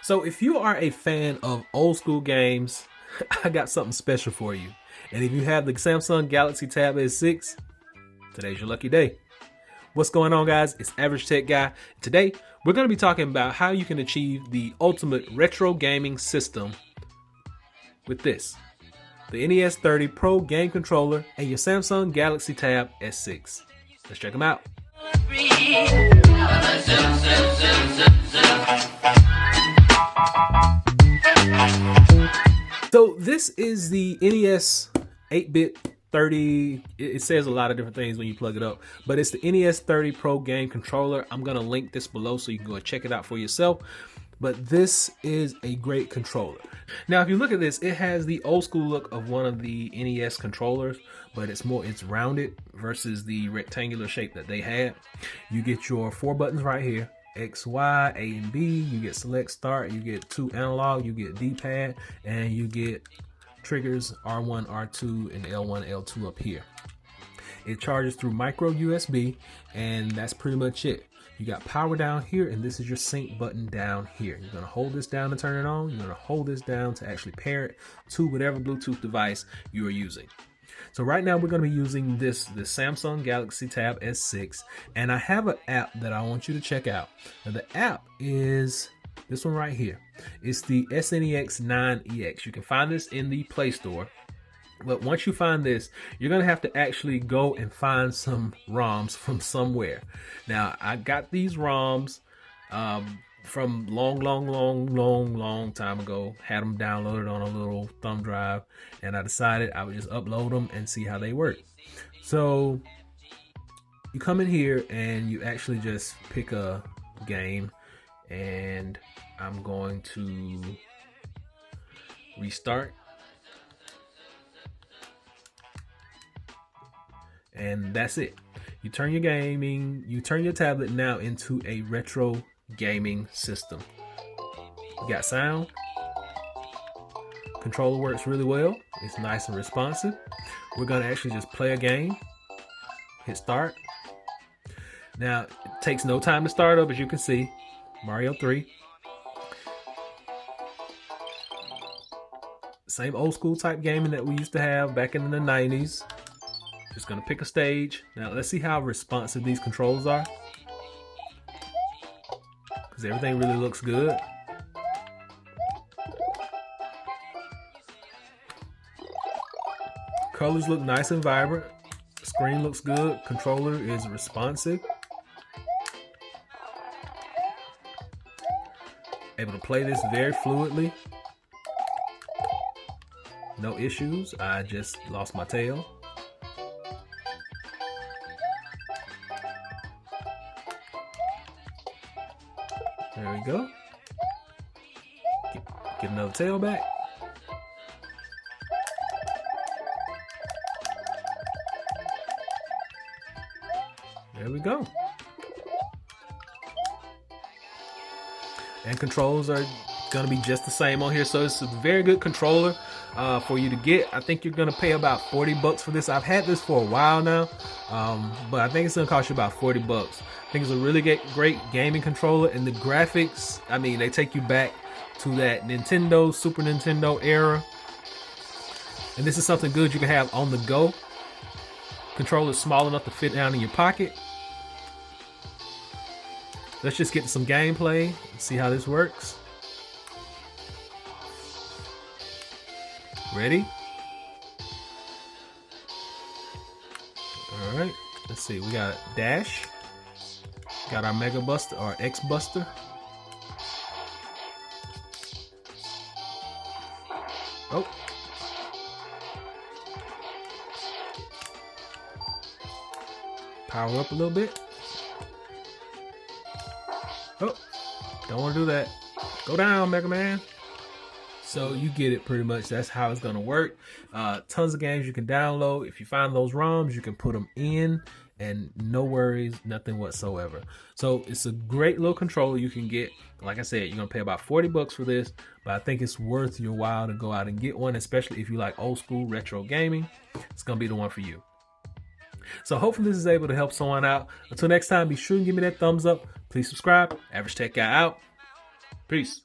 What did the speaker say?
So if you are a fan of old school games, I got something special for you. And if you have the Samsung Galaxy Tab S6, today's your lucky day. What's going on, guys? It's Average Tech Guy. Today, we're going to be talking about how you can achieve the ultimate retro gaming system with this. The Nes8bitdo Pro game controller and your Samsung Galaxy Tab S6. Let's check them out. So this is the NES 8-bit 30. It says a lot of different things when you plug it up, but it's the Nes8bitdo Pro game controller. I'm gonna link this below so you can go and check it out for yourself. But this is a great controller. Now, if you look at this, it has the old school look of one of the NES controllers, but it's rounded versus the rectangular shape that they had. You get your 4 buttons right here. X, Y, A, and B. You get select, start. You get 2 analog. You get D-pad, and you get triggers R1, R2, and L1, L2 up here. It charges through micro USB, and that's pretty much it. You got power down here, and this is your sync button down here. You're gonna hold this down to turn it on. You're gonna hold this down to actually pair it to whatever Bluetooth device you are using. So right now we're going to be using the Samsung Galaxy Tab S6, and I have an app that I want you to check out. Now the app is this one right here. It's the SNEX 9EX. You can find this in the Play Store. But once you find this, you're going to have to actually go and find some ROMs from somewhere. Now, I got these ROMs from long time ago. Had them downloaded on a little thumb drive, and I decided I would just upload them and see how they work. So you come in here and you actually just pick a game, and I'm going to restart. And that's it. You turn your tablet now into a retro gaming system. You got sound. Controller works really well. It's nice and responsive. We're gonna actually just play a game. Hit start. Now, it takes no time to start up, as you can see. Mario 3. Same old school type gaming that we used to have back in the 90s. Just gonna pick a stage. Now let's see how responsive these controls are, because everything really looks good. Colors look nice and vibrant. Screen looks good. Controller is responsive. Able to play this very fluidly. No issues. I just lost my tail. There we go. Get another tail back. There we go. And controls are gonna be just the same on here, so it's a very good controller for you to get. I think you're gonna pay about 40 bucks for this. I've had this for a while now, but I think it's gonna cost you about 40 bucks. I think it's a really great gaming controller, and the graphics, I mean, they take you back to that Nintendo, Super Nintendo era. And this is something good you can have on the go. Controller's small enough to fit down in your pocket. Let's just get to some gameplay and see how this works. Ready? All right, let's see. We got dash. Got our Mega Buster or X Buster. Oh. Power up a little bit. Oh, don't want to do that. Go down, Mega Man. So you get it pretty much. That's how it's going to work. Tons of games you can download. If you find those ROMs, you can put them in, and no worries, nothing whatsoever. So it's a great little controller you can get. Like I said, you're going to pay about 40 bucks for this, but I think it's worth your while to go out and get one, especially if you like old school retro gaming. It's going to be the one for you. So hopefully this is able to help someone out. Until next time, be sure and give me that thumbs up. Please subscribe. Average Tech Guy out. Peace.